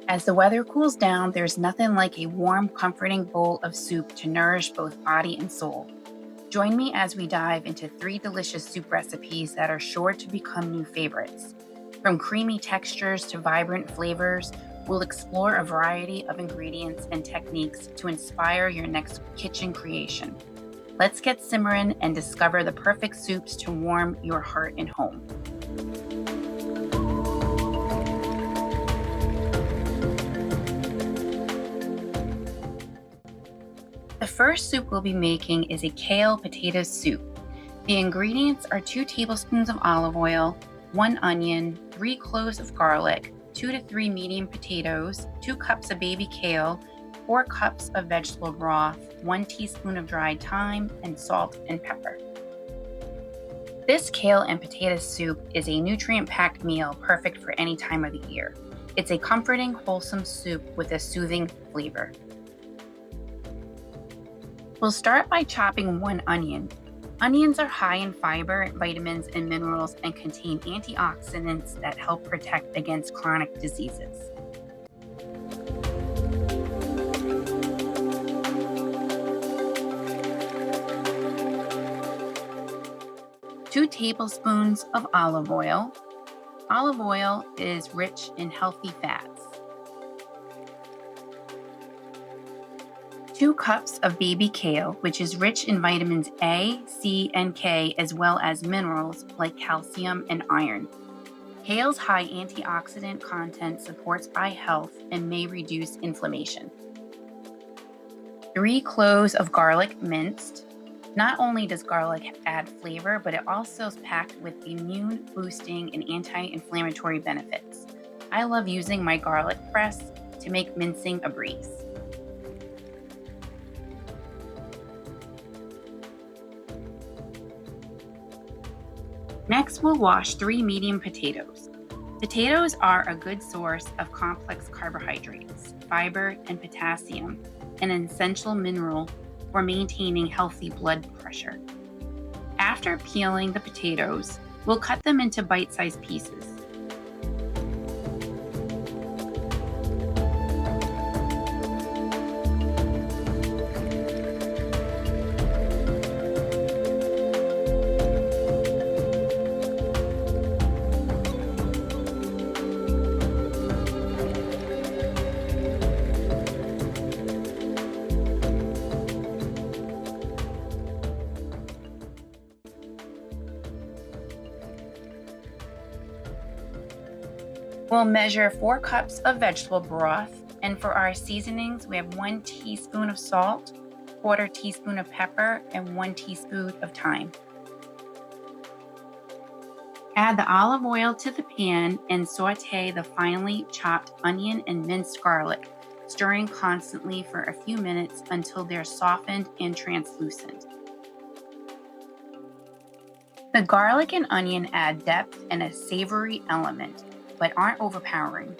As the weather cools down, there's nothing like a warm, comforting bowl of soup to nourish both body and soul. Join me as we dive into 3 delicious soup recipes that are sure to become new favorites. From creamy textures to vibrant flavors, we'll explore a variety of ingredients and techniques to inspire your next kitchen creation. Let's get simmering and discover the perfect soups to warm your heart and home. The first soup we'll be making is a kale potato soup. The ingredients are 2 tablespoons of olive oil, 1 onion, 3 cloves of garlic, 2 to 3 medium potatoes, 2 cups of baby kale, 4 cups of vegetable broth, 1 teaspoon of dried thyme, and salt and pepper. This kale and potato soup is a nutrient-packed meal perfect for any time of the year. It's a comforting, wholesome soup with a soothing flavor. We'll start by chopping 1 onion. Onions are high in fiber, vitamins, and minerals and contain antioxidants that help protect against chronic diseases. Two tablespoons of olive oil. Olive oil is rich in healthy fats. 2 cups of baby kale, which is rich in vitamins A, C, and K, as well as minerals like calcium and iron. Kale's high antioxidant content supports eye health and may reduce inflammation. 3 cloves of garlic minced. Not only does garlic add flavor, but it also is packed with immune boosting and anti-inflammatory benefits. I love using my garlic press to make mincing a breeze. Next, we'll wash 3 medium potatoes. Potatoes are a good source of complex carbohydrates, fiber, and potassium, an essential mineral for maintaining healthy blood pressure. After peeling the potatoes, we'll cut them into bite-sized pieces. We'll measure 4 cups of vegetable broth, and for our seasonings, we have 1 teaspoon of salt, 1/4 teaspoon of pepper, and 1 teaspoon of thyme. Add the olive oil to the pan and saute the finely chopped onion and minced garlic, stirring constantly for a few minutes until they're softened and translucent. The garlic and onion add depth and a savory element, but aren't overpowering.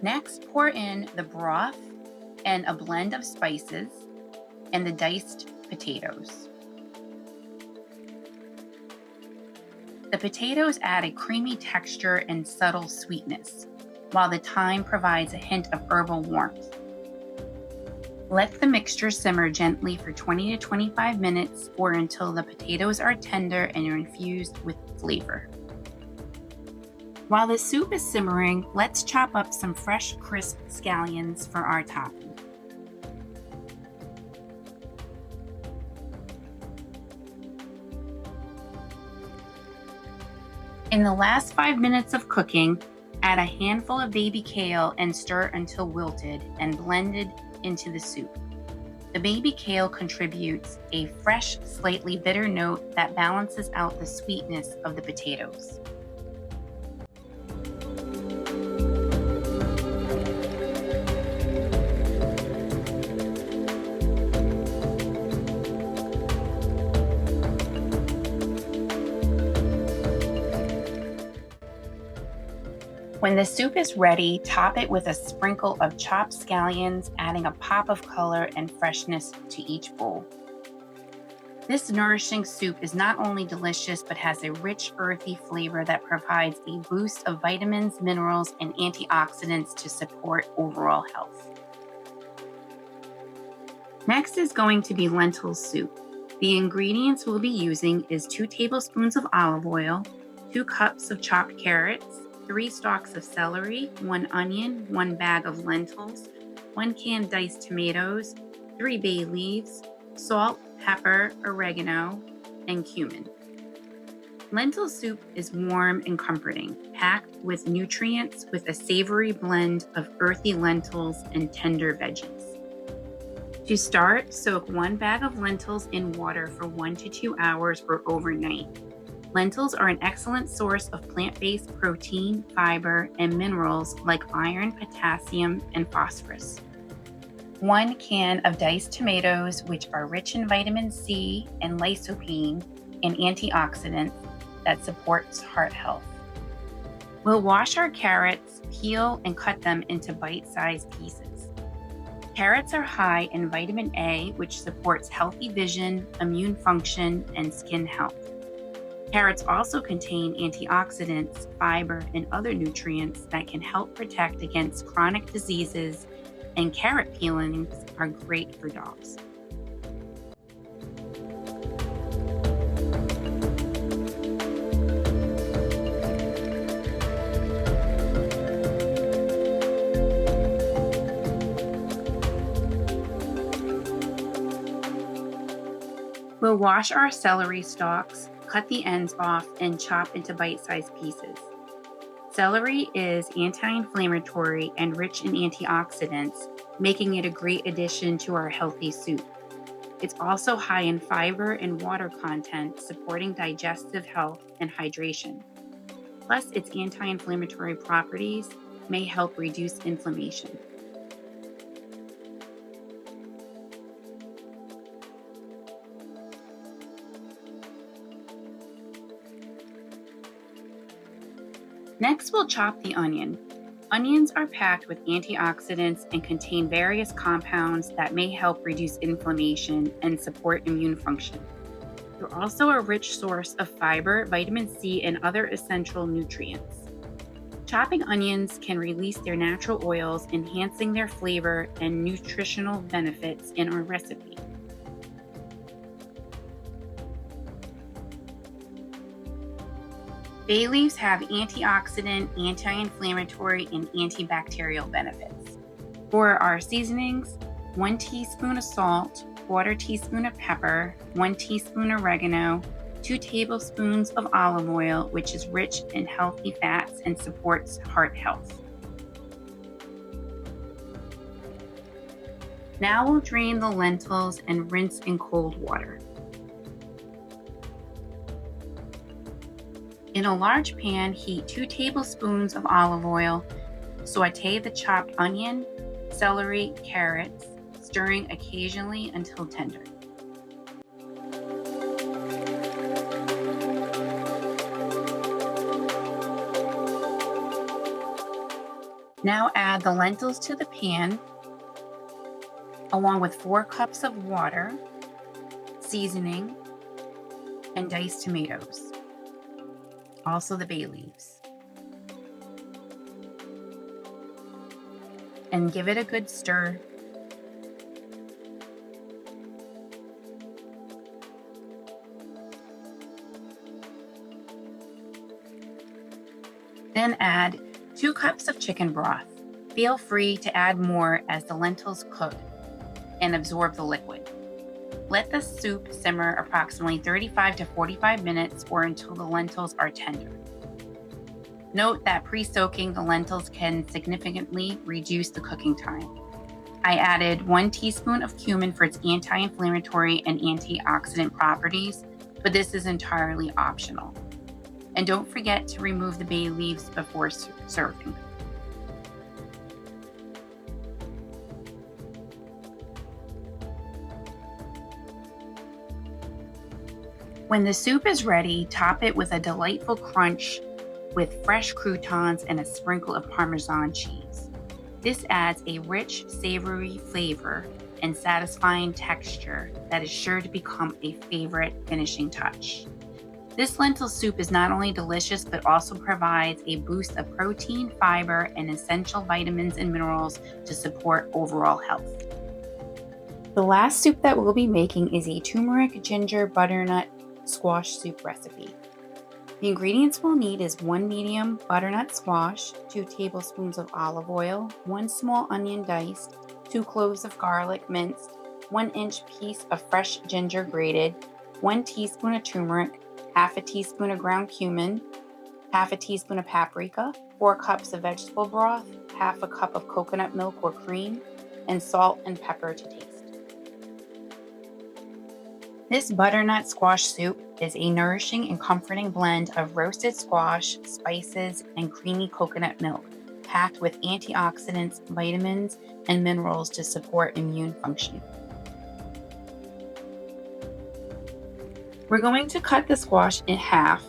Next, pour in the broth and a blend of spices and the diced potatoes. The potatoes add a creamy texture and subtle sweetness, while the thyme provides a hint of herbal warmth. Let the mixture simmer gently for 20 to 25 minutes or until the potatoes are tender and infused with flavor. While the soup is simmering, let's chop up some fresh, crisp scallions for our topping. In the last 5 minutes of cooking, add a handful of baby kale and stir until wilted and blended into the soup. The baby kale contributes a fresh, slightly bitter note that balances out the sweetness of the potatoes. When the soup is ready, top it with a sprinkle of chopped scallions, adding a pop of color and freshness to each bowl. This nourishing soup is not only delicious but has a rich, earthy flavor that provides a boost of vitamins, minerals, and antioxidants to support overall health. Next is going to be lentil soup. The ingredients we'll be using is 2 tablespoons of olive oil, 2 cups of chopped carrots, 3 stalks of celery, 1 onion, 1 bag of lentils, 1 can diced tomatoes, 3 bay leaves, salt, pepper, oregano, and cumin. Lentil soup is warm and comforting, packed with nutrients with a savory blend of earthy lentils and tender veggies. To start, soak 1 bag of lentils in water for 1 to 2 hours or overnight. Lentils are an excellent source of plant-based protein, fiber, and minerals like iron, potassium, and phosphorus. 1 can of diced tomatoes, which are rich in vitamin C and lycopene and antioxidants that supports heart health. We'll wash our carrots, peel, and cut them into bite-sized pieces. Carrots are high in vitamin A, which supports healthy vision, immune function, and skin health. Carrots also contain antioxidants, fiber, and other nutrients that can help protect against chronic diseases, and carrot peelings are great for dogs. We'll wash our celery stalks, cut the ends off, and chop into bite-sized pieces. Celery is anti-inflammatory and rich in antioxidants, making it a great addition to our healthy soup. It's also high in fiber and water content, supporting digestive health and hydration. Plus, its anti-inflammatory properties may help reduce inflammation. Next, we'll chop the onion. Onions are packed with antioxidants and contain various compounds that may help reduce inflammation and support immune function. They're also a rich source of fiber, vitamin C, and other essential nutrients. Chopping onions can release their natural oils, enhancing their flavor and nutritional benefits in our recipe. Bay leaves have antioxidant, anti-inflammatory, and antibacterial benefits. For our seasonings, 1 teaspoon of salt, 1/4 teaspoon of pepper, 1 teaspoon oregano, 2 tablespoons of olive oil, which is rich in healthy fats and supports heart health. Now we'll drain the lentils and rinse in cold water. In a large pan, heat 2 tablespoons of olive oil. Sauté the chopped onion, celery, carrots, stirring occasionally until tender. Now add the lentils to the pan, along with 4 cups of water, seasoning, and diced tomatoes. Also the bay leaves. And give it a good stir. Then add 2 cups of chicken broth. Feel free to add more as the lentils cook and absorb the liquid. Let the soup simmer approximately 35 to 45 minutes or until the lentils are tender. Note that pre-soaking the lentils can significantly reduce the cooking time. I added 1 teaspoon of cumin for its anti-inflammatory and antioxidant properties, but this is entirely optional. And don't forget to remove the bay leaves before serving. When the soup is ready, top it with a delightful crunch with fresh croutons and a sprinkle of Parmesan cheese. This adds a rich, savory flavor and satisfying texture that is sure to become a favorite finishing touch. This lentil soup is not only delicious, but also provides a boost of protein, fiber, and essential vitamins and minerals to support overall health. The last soup that we'll be making is a turmeric ginger butternut squash soup recipe. The ingredients we'll need is 1 medium butternut squash, 2 tablespoons of olive oil, 1 small onion diced, 2 cloves of garlic minced, 1-inch piece of fresh ginger grated, 1 teaspoon of turmeric, half a teaspoon of ground cumin, half a teaspoon of paprika, 4 cups of vegetable broth, half a cup of coconut milk or cream, and salt and pepper to taste. This butternut squash soup is a nourishing and comforting blend of roasted squash, spices, and creamy coconut milk, packed with antioxidants, vitamins, and minerals to support immune function. We're going to cut the squash in half,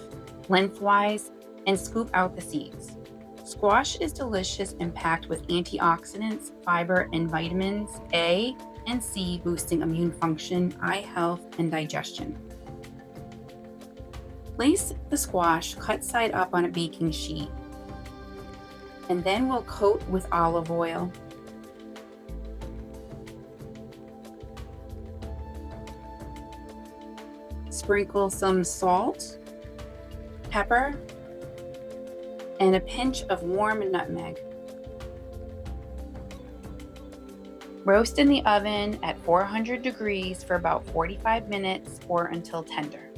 lengthwise, and scoop out the seeds. Squash is delicious and packed with antioxidants, fiber, and vitamins A and C, boosting immune function, eye health, and digestion. Place the squash cut side up on a baking sheet, and then we'll coat with olive oil. Sprinkle some salt, pepper, and a pinch of warm nutmeg. Roast in the oven at 400 degrees for about 45 minutes or until tender.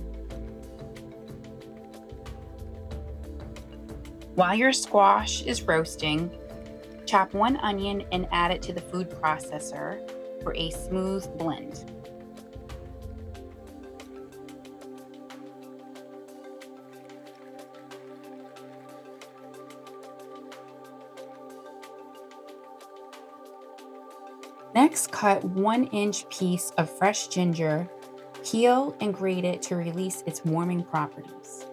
While your squash is roasting, chop 1 onion and add it to the food processor for a smooth blend. Next, cut 1-inch piece of fresh ginger, peel and grate it to release its warming properties.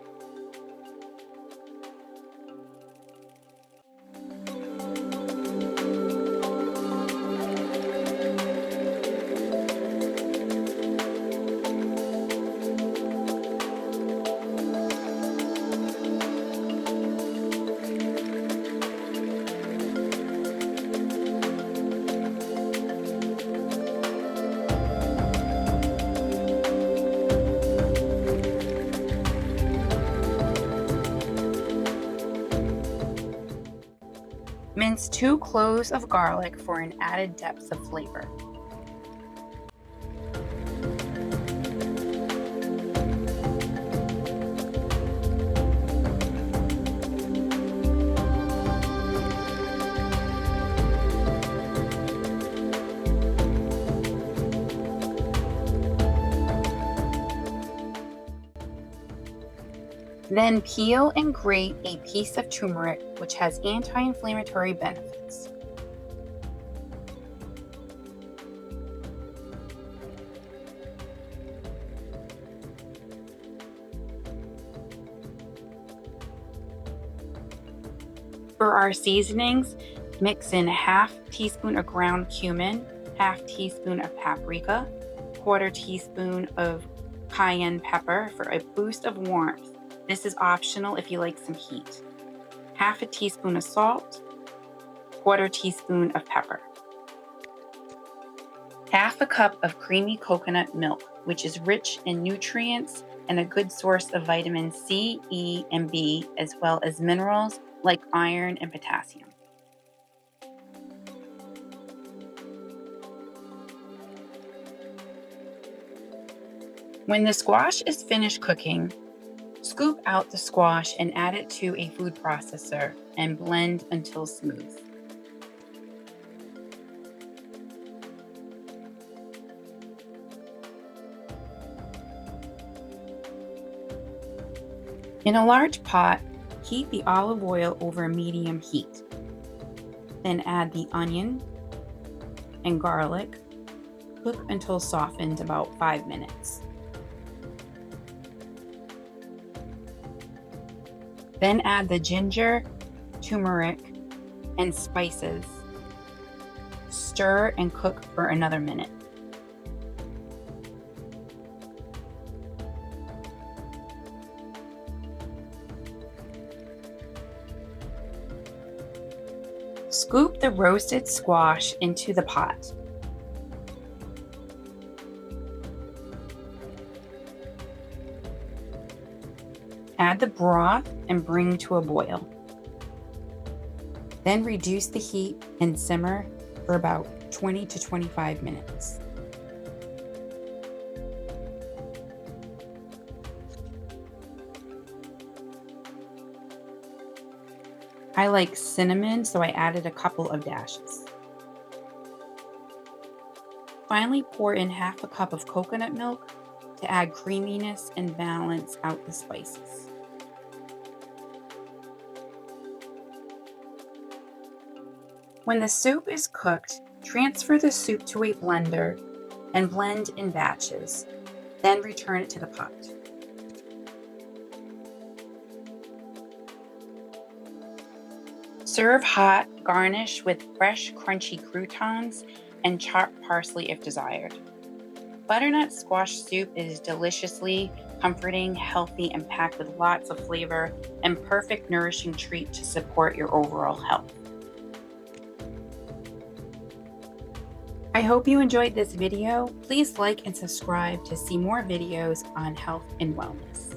Mince 2 cloves of garlic for an added depth of flavor. Then peel and grate a piece of turmeric, which has anti-inflammatory benefits. For our seasonings, mix in half teaspoon of ground cumin, half teaspoon of paprika, quarter teaspoon of cayenne pepper for a boost of warmth. This is optional if you like some heat. Half a teaspoon of salt, quarter teaspoon of pepper. Half a cup of creamy coconut milk, which is rich in nutrients and a good source of vitamins C, E, and B, as well as minerals like iron and potassium. When the squash is finished cooking, scoop out the squash and add it to a food processor and blend until smooth. In a large pot, heat the olive oil over medium heat. Then add the onion and garlic. Cook until softened, about 5 minutes. Then add the ginger, turmeric, and spices. Stir and cook for another minute. Scoop the roasted squash into the pot. Add the broth and bring to a boil. Then reduce the heat and simmer for about 20 to 25 minutes. I like cinnamon, so I added a couple of dashes. Finally, pour in half a cup of coconut milk to add creaminess and balance out the spices. When the soup is cooked, transfer the soup to a blender and blend in batches. Then return it to the pot. Serve hot, garnish with fresh, crunchy croutons and chopped parsley if desired. Butternut squash soup is deliciously comforting, healthy, and packed with lots of flavor and perfect nourishing treat to support your overall health. I hope you enjoyed this video. Please like and subscribe to see more videos on health and wellness.